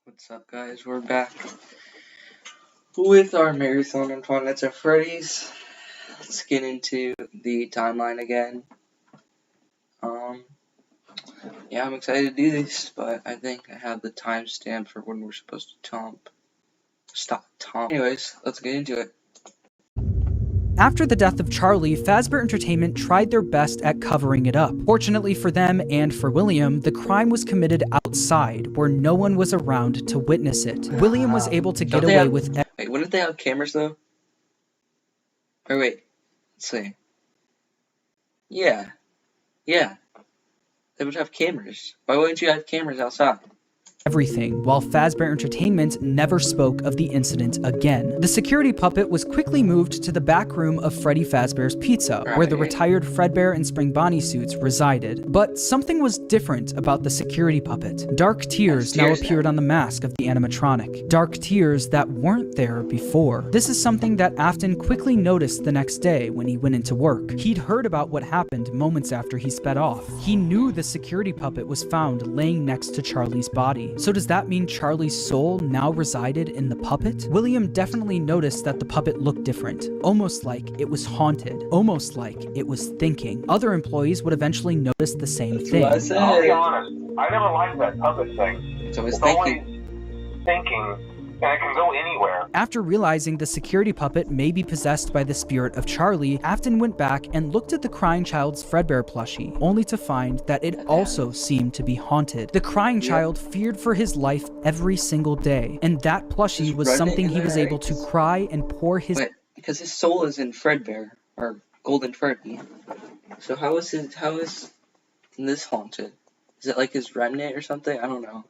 What's up, guys? We're back with our marathon on Five Nights at Freddy's. Let's get into the timeline again. Yeah, I'm excited to do this, but I think I have the timestamp for when we're supposed to stop. Anyways, let's get into it. After the death of Charlie, Fazbear Entertainment tried their best at covering it up. Fortunately for them and for William, the crime was committed outside, where no one was around to witness it. William was able to get away with... Wait, wouldn't they have cameras, though? Or wait, let's see. Yeah. They would have cameras. Why wouldn't you have cameras outside? Everything, while Fazbear Entertainment never spoke of the incident again. The security puppet was quickly moved to the back room of Freddy Fazbear's Pizza, where the retired Fredbear and Spring Bonnie suits resided. But something was different about the security puppet. Dark tears now appeared on the mask of the animatronic. Dark tears that weren't there before. This is something that Afton quickly noticed the next day when he went into work. He'd heard about what happened moments after he sped off. He knew the security puppet was found laying next to Charlie's body. So does that mean Charlie's soul now resided in the puppet? William definitely noticed that the puppet looked different, almost like it was haunted, almost like it was thinking. Other employees would eventually notice the same thing. I'll be honest, I never liked that puppet thing. It's always thinking, and it can go anywhere. After realizing the security puppet may be possessed by the spirit of Charlie, Afton went back and looked at the crying child's Fredbear plushie, only to find that it also seemed to be haunted. The crying child feared for his life every single day, and that plushie was something he was able to cry and pour his... Wait, because his soul is in Fredbear, or Golden Freddy. So how is this haunted? Is it like his remnant or something? I don't know.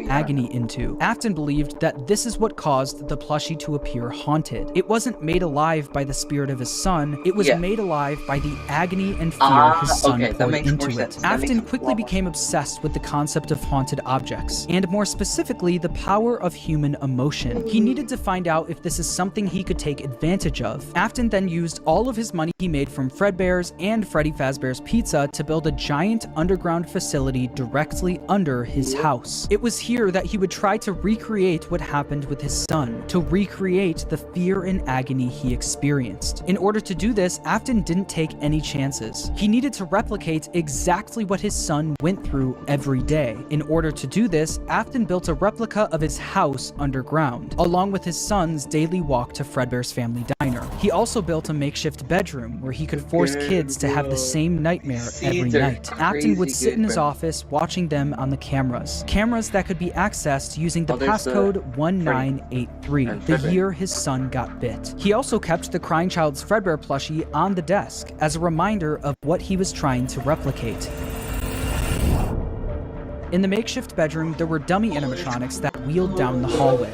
Agony into. Afton believed that this is what caused the plushie to appear haunted. It wasn't made alive by the spirit of his son, it was made alive by the agony and fear his son poured into it. Afton quickly became obsessed with the concept of haunted objects, and more specifically, the power of human emotion. He needed to find out if this is something he could take advantage of. Afton then used all of his money he made from Fredbear's and Freddy Fazbear's Pizza to build a giant underground facility directly under his house. It was here that he would try to recreate what happened with his son, to recreate the fear and agony he experienced. In order to do this, Afton didn't take any chances. He needed to replicate exactly what his son went through every day. In order to do this, Afton built a replica of his house underground, along with his son's daily walk to Fredbear's Family Diner. He also built a makeshift bedroom where he could force kids to have the same nightmare every night. Afton would sit in his office watching them on the cameras that could be accessed using the passcode 1983, the year his son got bit. He also kept the crying child's Fredbear plushie on the desk as a reminder of what he was trying to replicate. In the makeshift bedroom, there were dummy animatronics that wheeled down the hallway.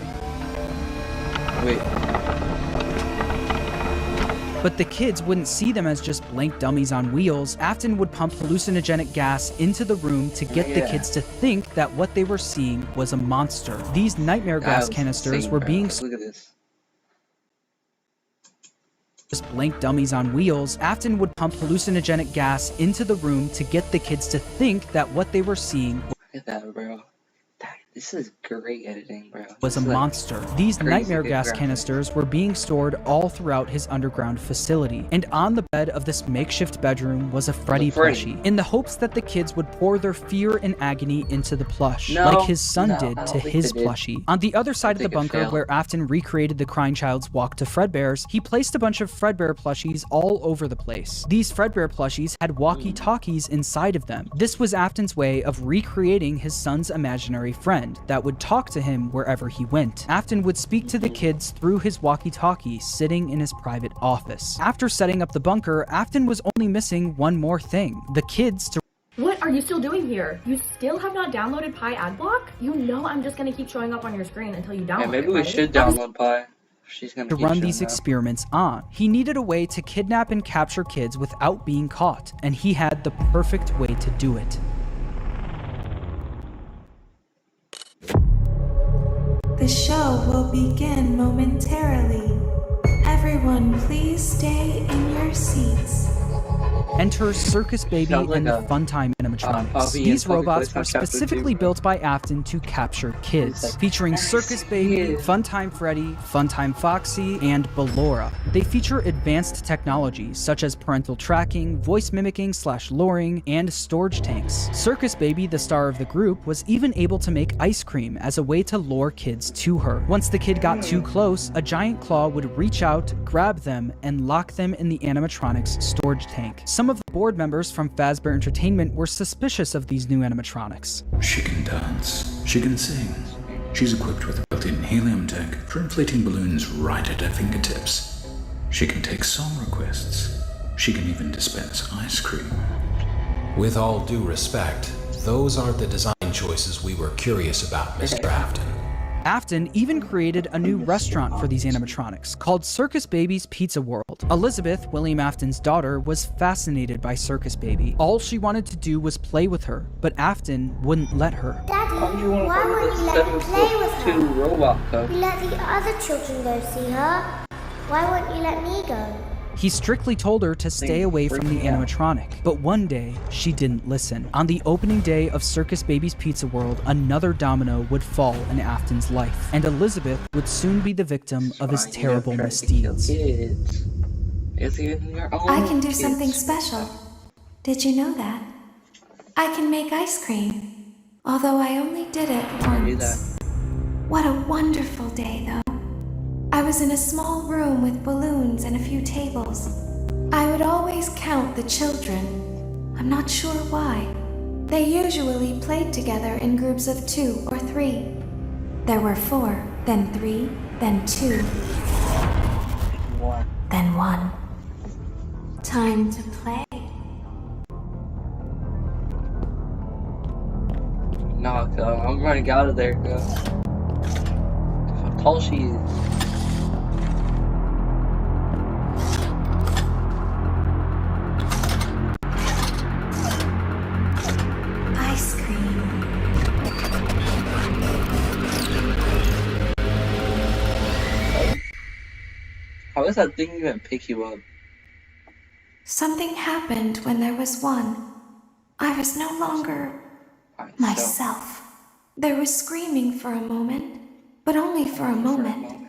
But the kids wouldn't see them as just blank dummies on wheels. Afton would pump hallucinogenic gas into the room to get the kids to think that what they were seeing was a monster. These nightmare gas canisters were being... Look at this. Just blank dummies on wheels. Afton would pump hallucinogenic gas into the room to get the kids to think that what they were seeing... Look at that, bro. This is great editing, bro. Was a monster. These nightmare gas canisters were being stored all throughout his underground facility, and on the bed of this makeshift bedroom was a Freddy plushie, in the hopes that the kids would pour their fear and agony into the plush, like his son did to his plushie. On the other side of the bunker, where Afton recreated the crying child's walk to Fredbear's, he placed a bunch of Fredbear plushies all over the place. These Fredbear plushies had walkie-talkies inside of them. This was Afton's way of recreating his son's imaginary friend that would talk to him wherever he went. Afton would speak to the kids through his walkie-talkie sitting in his private office. After setting up the bunker, Afton was only missing one more thing: the kids to... What are you still doing here? You still have not downloaded Pi Adblock? You know I'm just gonna keep showing up on your screen until you download it, maybe we should download Pi. She's gonna run these experiments on. He needed a way to kidnap and capture kids without being caught, and he had the perfect way to do it. The show will begin momentarily. Everyone, please stay in your seats. Enter Circus Baby Sounds like and the a, Funtime animatronics. Poppy These and Poppy robots Voice were on Chapter 2, specifically bro. built by Afton to capture kids, Like, featuring Circus Baby, yeah. Funtime Freddy, Funtime Foxy, and Ballora. They feature advanced technologies such as parental tracking, voice mimicking / luring, and storage tanks. Circus Baby, the star of the group, was even able to make ice cream as a way to lure kids to her. Once the kid got too close, a giant claw would reach out, grab them, and lock them in the animatronics storage tank. Some of the board members from Fazbear Entertainment were suspicious of these new animatronics. She can dance. She can sing. She's equipped with built-in helium tech for inflating balloons right at her fingertips. She can take song requests. She can even dispense ice cream. With all due respect, those aren't the design choices we were curious about, Mr. Afton. Afton even created a new restaurant for these animatronics called Circus Baby's Pizza World. Elizabeth, William Afton's daughter, was fascinated by Circus Baby. All she wanted to do was play with her, but Afton wouldn't let her. Daddy, Why would you want why to won't you let me play with her? two robot cub? You let the other children go see her. Why won't you let me go? He strictly told her to stay away from the animatronic, but one day, she didn't listen. On the opening day of Circus Baby's Pizza World, another domino would fall in Afton's life, and Elizabeth would soon be the victim of his terrible misdeeds. I can do something special. Did you know that? I can make ice cream, although I only did it once. What a wonderful day, though. I was in a small room with balloons and a few tables. I would always count the children. I'm not sure why. They usually played together in groups of 2 or 3. There were 4, then 3, then 2, then 1. Time to play. Nah, I'm running out of there, go. How tall she is. Ice cream. How does that thing even pick you up? Something happened when there was one. I was no longer myself. There was screaming for a moment, but only for a moment.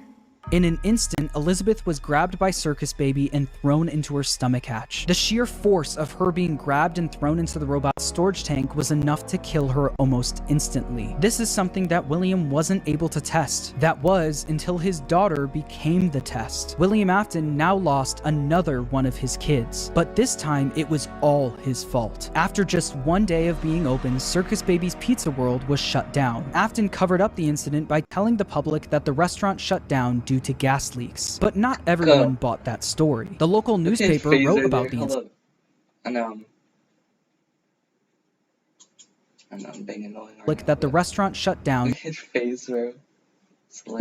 In an instant, Elizabeth was grabbed by Circus Baby and thrown into her stomach hatch. The sheer force of her being grabbed and thrown into the robot's storage tank was enough to kill her almost instantly. This is something that William wasn't able to test. That was until his daughter became the test. William Afton now lost another one of his kids, but this time it was all his fault. After just one day of being open, Circus Baby's Pizza World was shut down. Afton covered up the incident by telling the public that the restaurant shut down due to gas leaks. But not everyone bought that story. The local newspaper wrote about the incident. I know I'm being annoying. That the restaurant shut down His face, bro.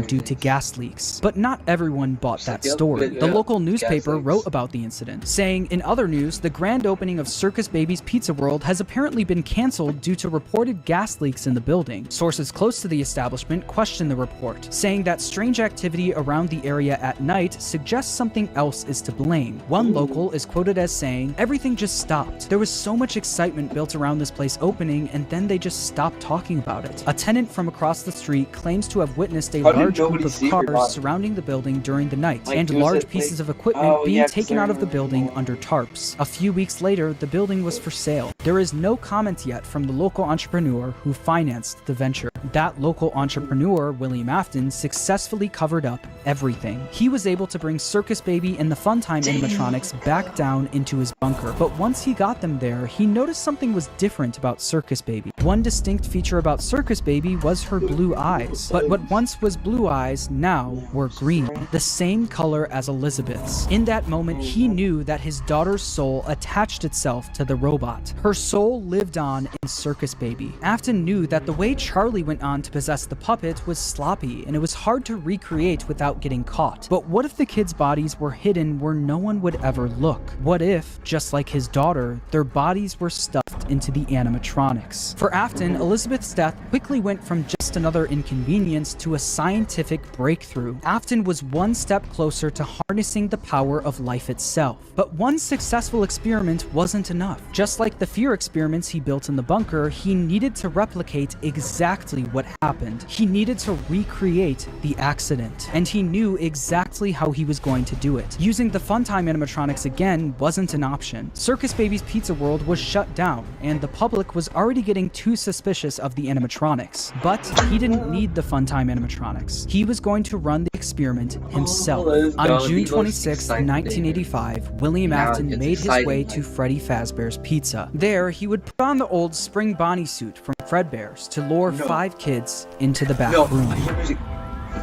due to gas leaks. But not everyone bought that story. The local newspaper wrote about the incident, saying, in other news, the grand opening of Circus Baby's Pizza World has apparently been canceled due to reported gas leaks in the building. Sources close to the establishment questioned the report, saying that strange activity around the area at night suggests something else is to blame. One local is quoted as saying, "Everything just stopped. There was so much excitement built around this place opening, and then they just stopped talking about it." A tenant from across the street claims to have witnessed a large group of cars surrounding the building during the night, and large pieces of equipment being taken out of the building under tarps. A few weeks later, the building was for sale. There is no comment yet from the local entrepreneur who financed the venture. That local entrepreneur, William Afton, successfully covered up everything. He was able to bring Circus Baby and the Funtime animatronics back down into his bunker, but once he got them there, he noticed something was different about Circus Baby. One distinct feature about Circus Baby was her blue eyes, but what once was blue eyes now were green, the same color as Elizabeth's. In that moment, he knew that his daughter's soul attached itself to the robot. Her soul lived on in Circus Baby. Afton knew that the way Charlie went on to possess the puppet was sloppy, and it was hard to recreate without getting caught. But what if the kids' bodies were hidden where no one would ever look? What if, just like his daughter, their bodies were stuffed into the animatronics? For Afton, Elizabeth's death quickly went from just just another inconvenience to a scientific breakthrough. Afton was one step closer to harnessing the power of life itself. But one successful experiment wasn't enough. Just like the fear experiments he built in the bunker, he needed to replicate exactly what happened. He needed to recreate the accident, and he knew exactly how he was going to do it. Using the Funtime animatronics again wasn't an option. Circus Baby's Pizza World was shut down, and the public was already getting too suspicious of the animatronics. But he didn't need the Funtime animatronics. He was going to run the experiment himself. On June 26, 1985, William Afton made his way to Freddy Fazbear's Pizza. There, he would put on the old Spring Bonnie suit from Fredbear's to lure 5 kids into the back room.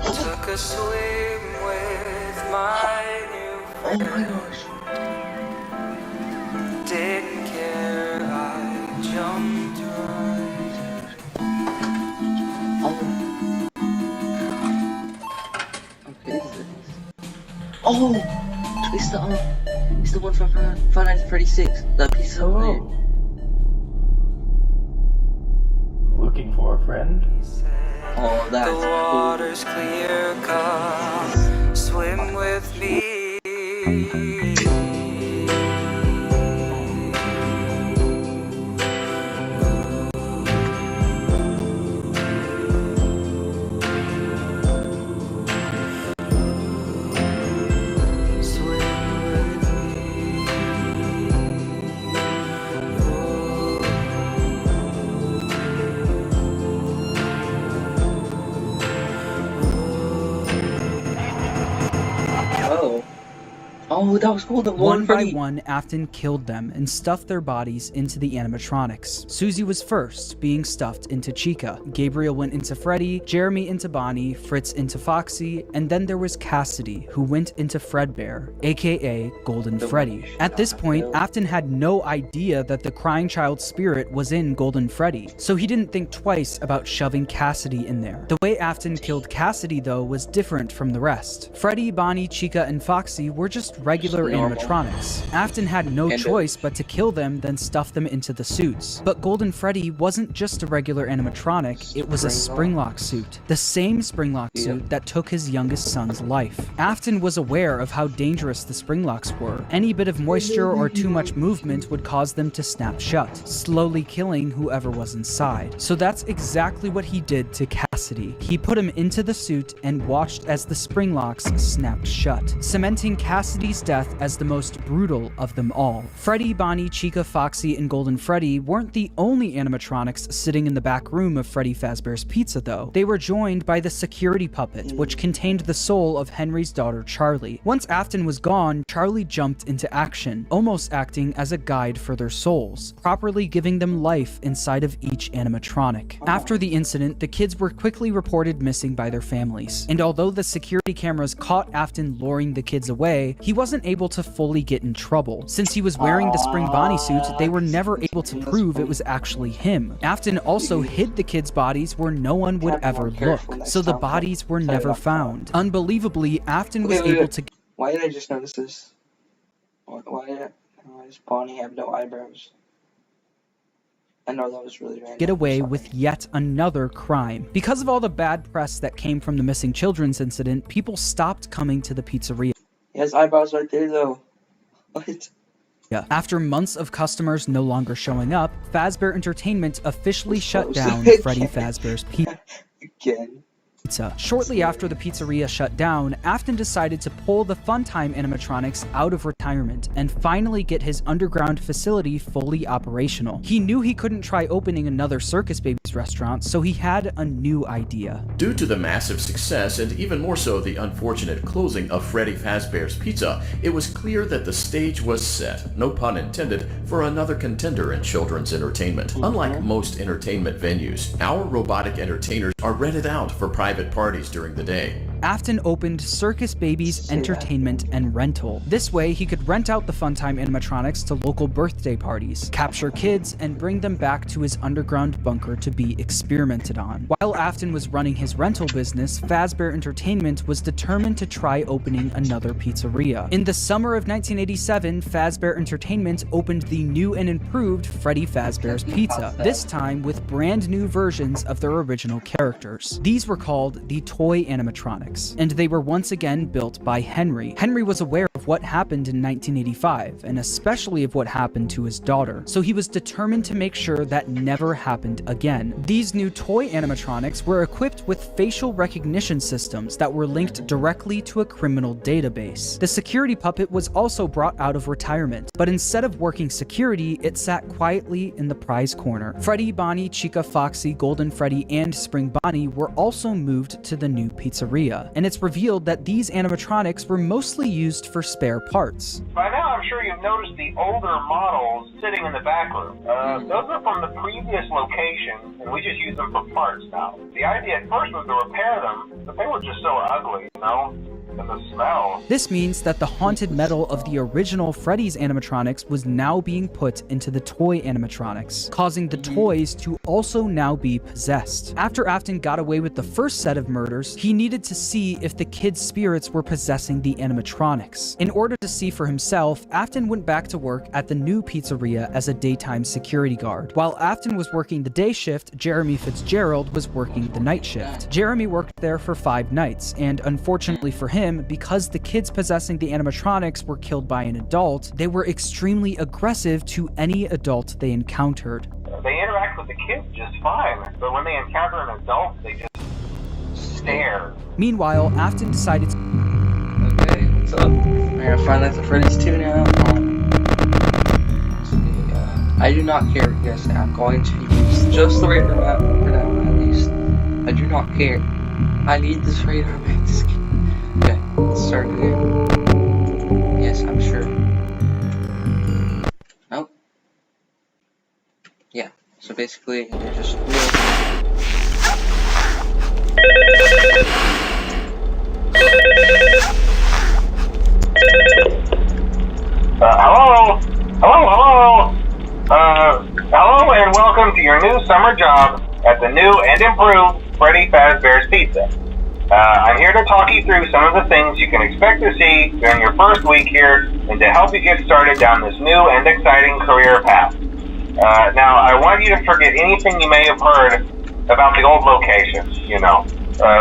Took a swim with my new friend. Oh my gosh. Didn't care, I jumped right. Okay, oh, it's the one from Five Nights at Freddy's 6. That piece of Looking for a friend? Oh, that's the water's clear, come swim with me. Oh, that was cool. The One by one, Afton killed them and stuffed their bodies into the animatronics. Susie was first, being stuffed into Chica. Gabriel went into Freddy, Jeremy into Bonnie, Fritz into Foxy, and then there was Cassidy, who went into Fredbear, aka Golden Freddy. At this point, Afton had no idea that the crying child spirit was in Golden Freddy, so he didn't think twice about shoving Cassidy in there. The way Afton killed Cassidy, though, was different from the rest. Freddy, Bonnie, Chica, and Foxy were just regular animatronics. Afton had no choice but to kill them, then stuff them into the suits. But Golden Freddy wasn't just a regular animatronic, it was a Springlock suit. The same Springlock suit that took his youngest son's life. Afton was aware of how dangerous the Springlocks were. Any bit of moisture or too much movement would cause them to snap shut, slowly killing whoever was inside. So that's exactly what he did to Cassidy. He put him into the suit and watched as the Springlocks snapped shut, cementing Cassidy's death as the most brutal of them all. Freddy, Bonnie, Chica, Foxy, and Golden Freddy weren't the only animatronics sitting in the back room of Freddy Fazbear's Pizza, though. They were joined by the security puppet, which contained the soul of Henry's daughter, Charlie. Once Afton was gone, Charlie jumped into action, almost acting as a guide for their souls, properly giving them life inside of each animatronic. After the incident, the kids were quickly reported missing by their families, and although the security cameras caught Afton luring the kids away, he wasn't able to fully get in trouble. Since he was wearing the Spring Bonnie suit, they were never able to prove it was actually him. Afton also hid the kids' bodies where no one would ever look, so the bodies were never found. Unbelievably, Afton was able to... Why did I just notice this? Why does Bonnie have no eyebrows? I know that was really random. Get away with yet another crime. Because of all the bad press that came from the missing children's incident, people stopped coming to the pizzeria. He has eyebrows right there, though. What? Yeah. After months of customers no longer showing up, Fazbear Entertainment officially shut down Freddy Fazbear's Pizza. Again. Shortly after the pizzeria shut down, Afton decided to pull the Funtime animatronics out of retirement and finally get his underground facility fully operational. He knew he couldn't try opening another Circus Baby's restaurant, so he had a new idea. Due to the massive success, and even more so the unfortunate closing of Freddy Fazbear's Pizza, it was clear that the stage was set, no pun intended, for another contender in children's entertainment. Unlike most entertainment venues, our robotic entertainers are rented out for private parties during the day. Afton opened Circus Babies Entertainment and Rental. This way, he could rent out the Funtime animatronics to local birthday parties, capture kids, and bring them back to his underground bunker to be experimented on. While Afton was running his rental business, Fazbear Entertainment was determined to try opening another pizzeria. In the summer of 1987, Fazbear Entertainment opened the new and improved Freddy Fazbear's Pizza, this time with brand new versions of their original characters. These were called the Toy Animatronics, and they were once again built by Henry. Henry was aware of what happened in 1985, and especially of what happened to his daughter, so he was determined to make sure that never happened again. These new toy animatronics were equipped with facial recognition systems that were linked directly to a criminal database. The security puppet was also brought out of retirement, but instead of working security, it sat quietly in the prize corner. Freddy, Bonnie, Chica, Foxy, Golden Freddy, and Spring Bonnie were also moved to the new pizzeria, and it's revealed that these animatronics were mostly used for spare parts. By now, I'm sure you've noticed the older models sitting in the back room. Those are from the previous location, and we just use them for parts now. The idea at first was to repair them, but they were just so ugly, you know? And the smell. This means that the haunted metal of the original Freddy's animatronics was now being put into the toy animatronics, causing the toys to also now be possessed. After Afton got away with the first set of murders, he needed to see if the kids' spirits were possessing the animatronics. In order to see for himself, Afton went back to work at the new pizzeria as a daytime security guard. While Afton was working the day shift, Jeremy Fitzgerald was working the night shift. Jeremy worked there for 5 nights, and unfortunately for him, because the kids possessing the animatronics were killed by an adult, they were extremely aggressive to any adult they encountered. They interact with the kids just fine, but when they encounter an adult, they just stare. Meanwhile, Afton decided to... Okay, what's up? I'm gonna find out the Freddy's 2 now. I do not care what you guys say. I'm going to use just the radar map for now, at least. I do not care. I need this radar map to skip. Okay, let's start again. Yes, I'm sure. Nope. Yeah, so basically, they're just Hello? Hello? Hello and welcome to your new summer job at the new and improved Freddy Fazbear's Pizza. I'm here to talk you through some of the things you can expect to see during your first week here and to help you get started down this new and exciting career path. Now, I want you to forget anything you may have heard about the old locations, you know.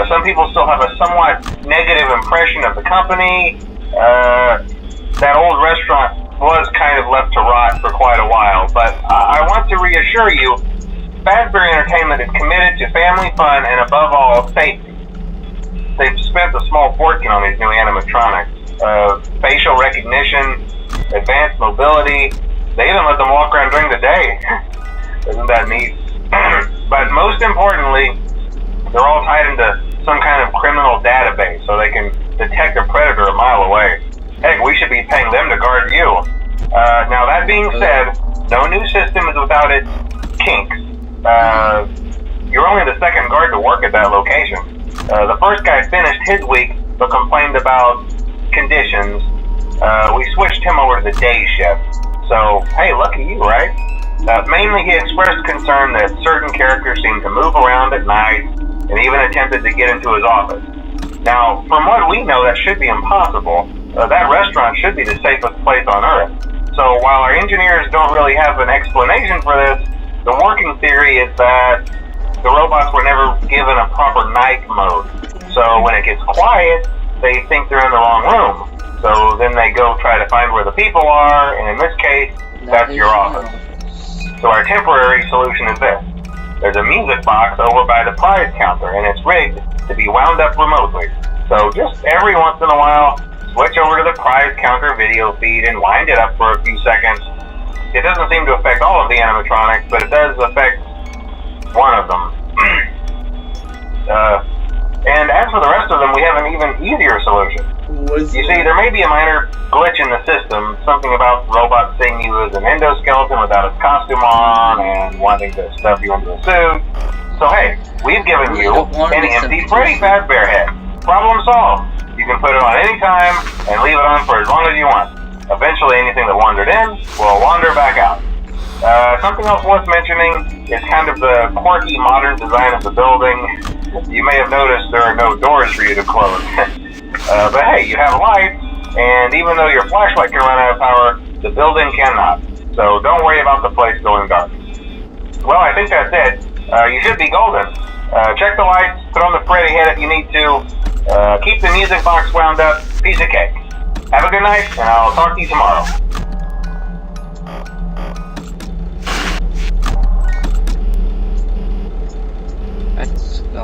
Some people still have a somewhat negative impression of the company. That old restaurant was kind of left to rot for quite a while, but I want to reassure you, Fazbear Entertainment is committed to family fun and above all, safety. They've spent a small fortune on these new animatronics. Facial recognition, advanced mobility. They even let them walk around during the day. Isn't that neat? But most importantly, they're all tied into some kind of criminal database so they can detect a predator a mile away. Heck, we should be paying them to guard you. Now that being said, no new system is without its kinks. You're only the second guard to work at that location. The first guy finished his week, but complained about conditions. We switched him over to the day shift. So, hey, lucky you, right? Mainly he expressed concern that certain characters seemed to move around at night, and even attempted to get into his office. Now, from what we know, that should be impossible. That restaurant should be the safest place on Earth. So, while our engineers don't really have an explanation for this, the working theory is that the robots were never given a proper night mode. So when it gets quiet, they think they're in the wrong room. So then they go try to find where the people are, and in this case, that's your office. So our temporary solution is this. There's a music box over by the prize counter, and it's rigged to be wound up remotely. So just every once in a while, switch over to the prize counter video feed and wind it up for a few seconds. It doesn't seem to affect all of the animatronics, but it does affect one of them. And as for the rest of them, we have an even easier solution. You see, there may be a minor glitch in the system, something about robots seeing you as an endoskeleton without its costume on and wanting to stuff you into a suit. So hey, we've given you an empty Freddy Fazbear head. Problem solved. You can put it on any time and leave it on for as long as you want. Eventually, anything that wandered in will wander back out. Something else worth mentioning is kind of the quirky modern design of the building. You may have noticed there are no doors for you to close. But hey, you have lights, and even though your flashlight can run out of power, the building cannot. So don't worry about the place going dark. Well, I think that's it. You should be golden. Check the lights, put on the Freddy head if you need to. Keep the music box wound up. Piece of cake. Have a good night, and I'll talk to you tomorrow. Let's go.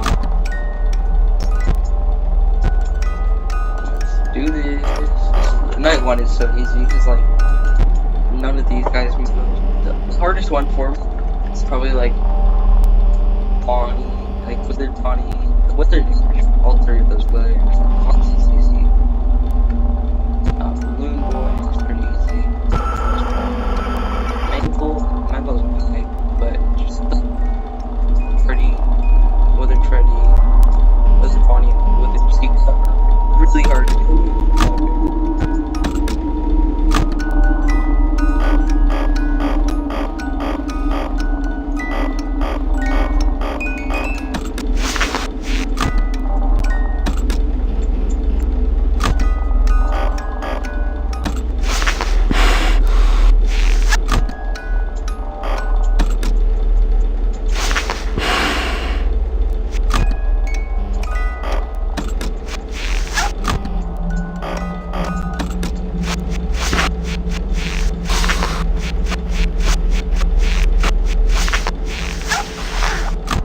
Let's do this. Night one is so easy because like none of these guys we the hardest one for me is probably like Bonnie, like Wizard Bonnie, what their names are. All three of those players. Fox is easy. Balloon Boy is pretty easy. Mabel's okay, but just pretty Wizard Freddy, Wizard Bonnie, Wizard Secret, really hard to do.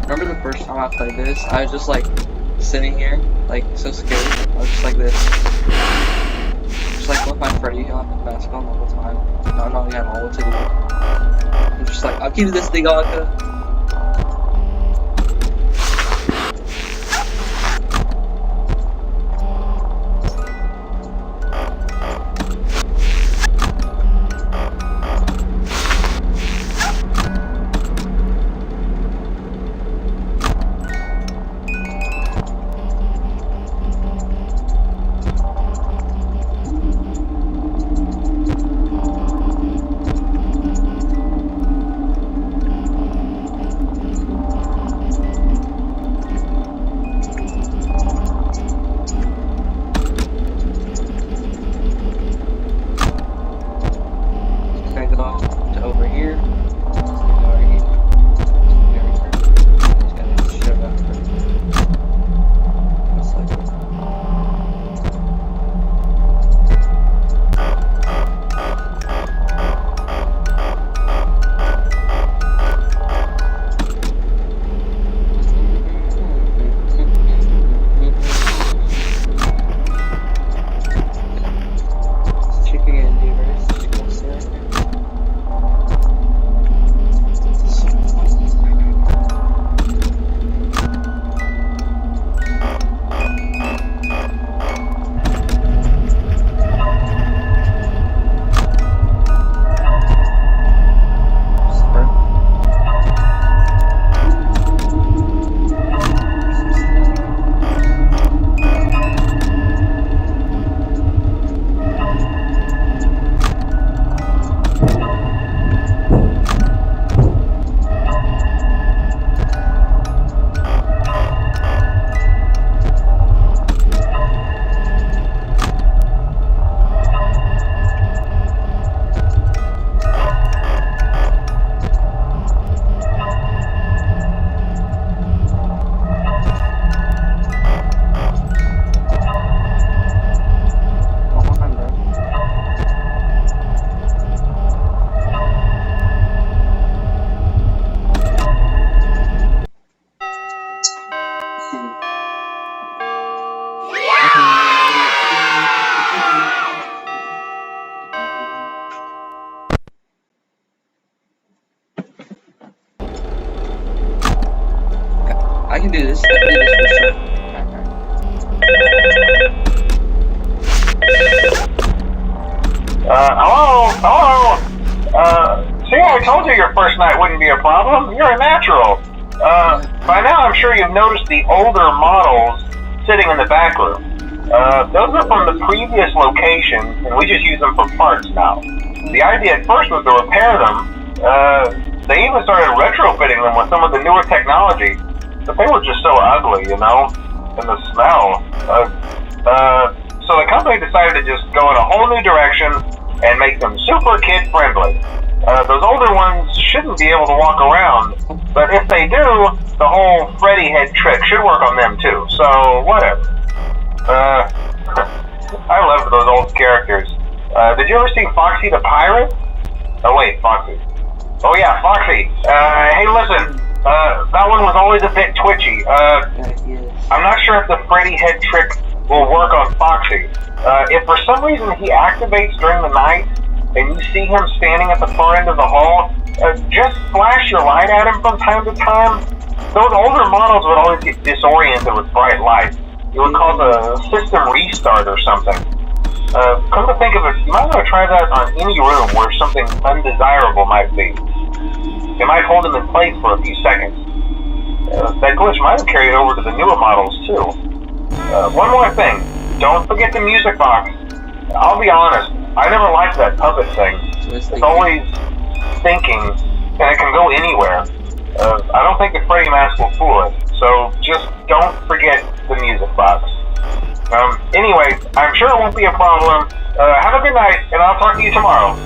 Remember the first time I played this, I was just like sitting here, like so scared. I was just like this. Just like with my Freddy mask on the whole time. Not knowing at all what to do. I'm just like, I'll keep this thing on. I can do this. I can do this for sure. Hello? See, I told you your first night wouldn't be a problem. You're a natural. By now I'm sure you've noticed the older models sitting in the back room. Those are from the previous location, and we just use them for parts now. The idea at first was to repair them. They even started retrofitting them with some of the newer technology, but they were just so ugly, you know, and the smell. So the company decided to just go in a whole new direction and make them super kid-friendly. Those older ones shouldn't be able to walk around, but if they do, the whole Freddy head trick should work on them too, so whatever. I loved those old characters. Did you ever see Foxy the Pirate? Oh wait, Foxy. Oh yeah, Foxy. Hey listen, that one was always a bit twitchy. I'm not sure if the Freddy head trick will work on Foxy. If for some reason he activates during the night, and you see him standing at the far end of the hall, just flash your light at him from time to time. Those older models would always get disoriented with bright light. It would cause a system restart or something. Come to think of it, you might want to try that on any room where something undesirable might be. It might hold him in place for a few seconds. That glitch might have carried over to the newer models too. One more thing, don't forget the music box. I'll be honest, I never liked that puppet thing. It's always thinking, and it can go anywhere. I don't think the Freddy mask will fool it, so just don't forget the music box. Anyway, I'm sure it won't be a problem. Have a good night, and I'll talk to you tomorrow.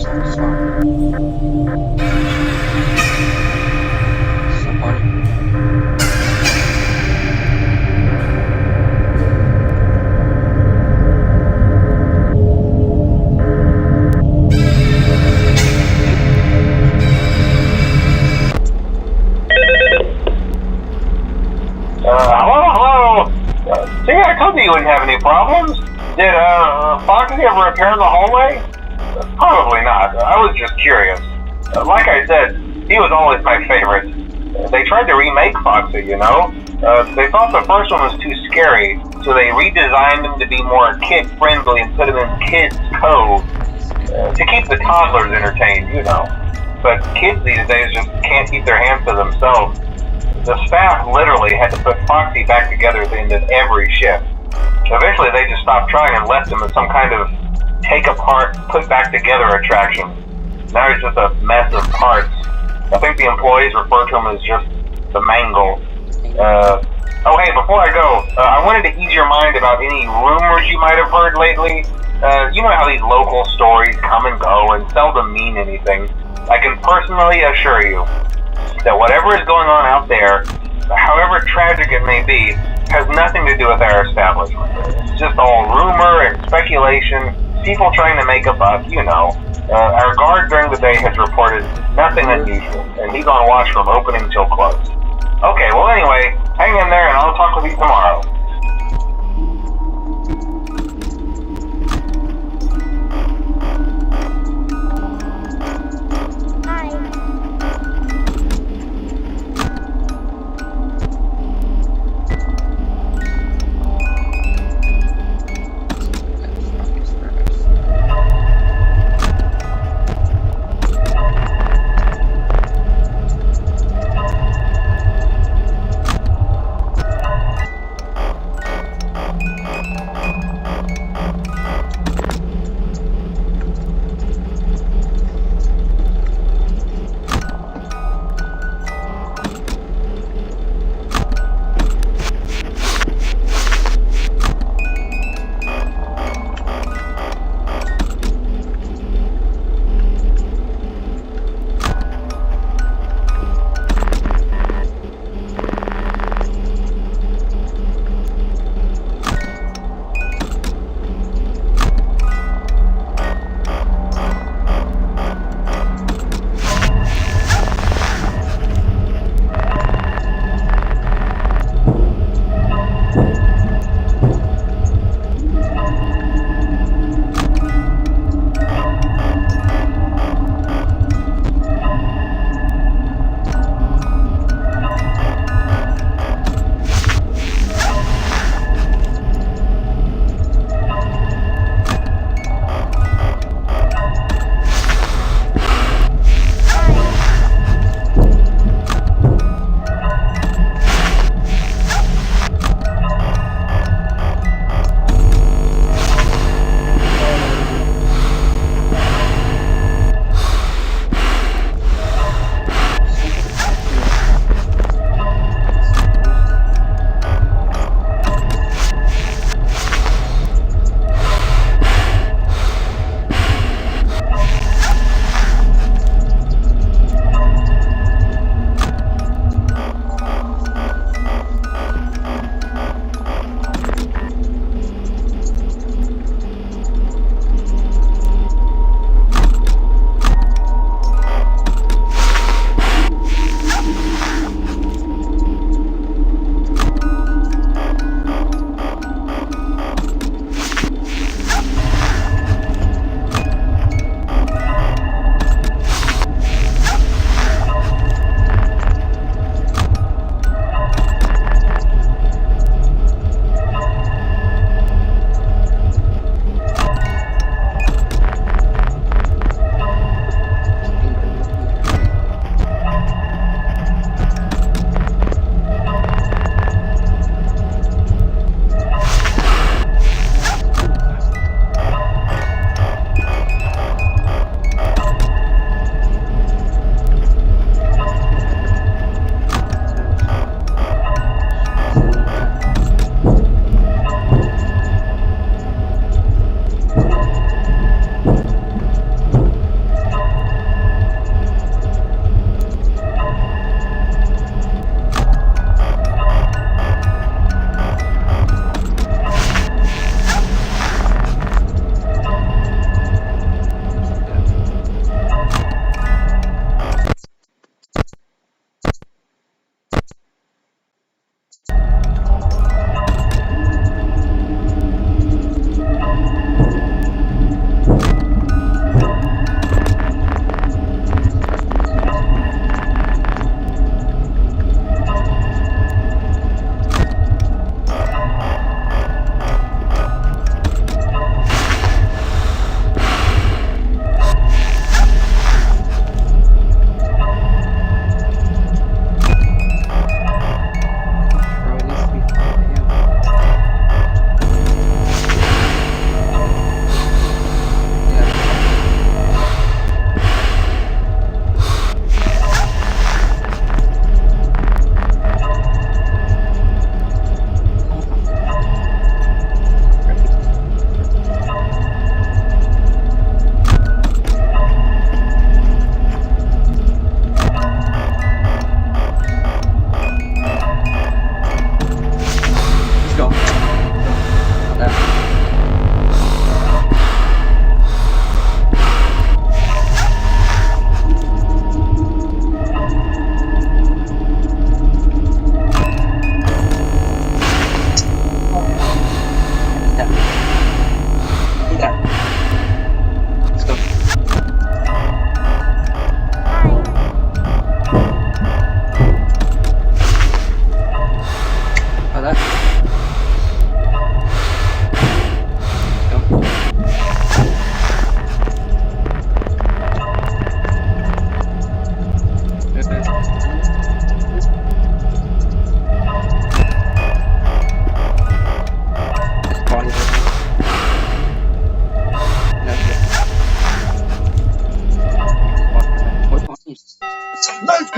sorry. Sorry. Hello? See, I told you wouldn't have any problems. Did, Foxy ever appear in the hallway? Probably not. I was just curious. Like I said, he was always my favorite. They tried to remake Foxy, you know? They thought the first one was too scary, so they redesigned him to be more kid-friendly and put him in Kids Cove to keep the toddlers entertained, you know. But kids these days just can't keep their hands to themselves. The staff literally had to put Foxy back together at the end of every shift. Eventually they just stopped trying and left him as some kind of take-apart, put-back-together attraction. Now he's just a mess of parts. I think the employees refer to him as just the Mangle. Oh hey, before I go, I wanted to ease your mind about any rumors you might have heard lately. You know how these local stories come and go and seldom mean anything. I can personally assure you that whatever is going on out there, however tragic it may be, has nothing to do with our establishment. It's just all rumor and speculation, people trying to make a buck, you know. Our guard during the day has reported nothing unusual, and he's on watch from opening till close. Okay, well anyway, hang in there and I'll talk with you tomorrow.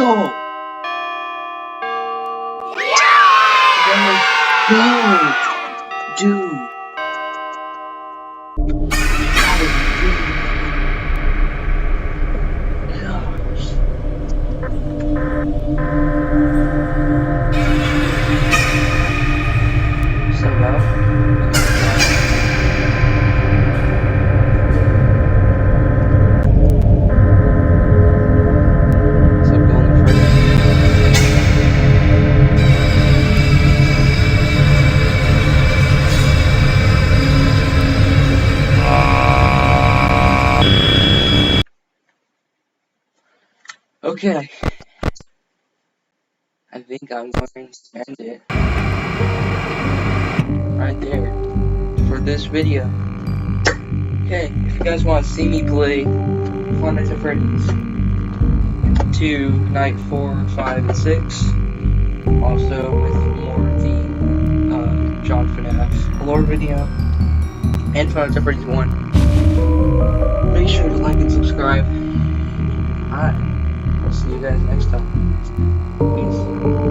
go! Let's go! Dude! Okay, I think I'm going to end it right there for this video. Okay, if you guys want to see me play FNaF at Freddy's 2, Night 4, 5, and 6, also with more of the John FNaF lore video, and FNaF at Freddy's 1, make sure to like and subscribe. Alright. See you guys next time. Peace.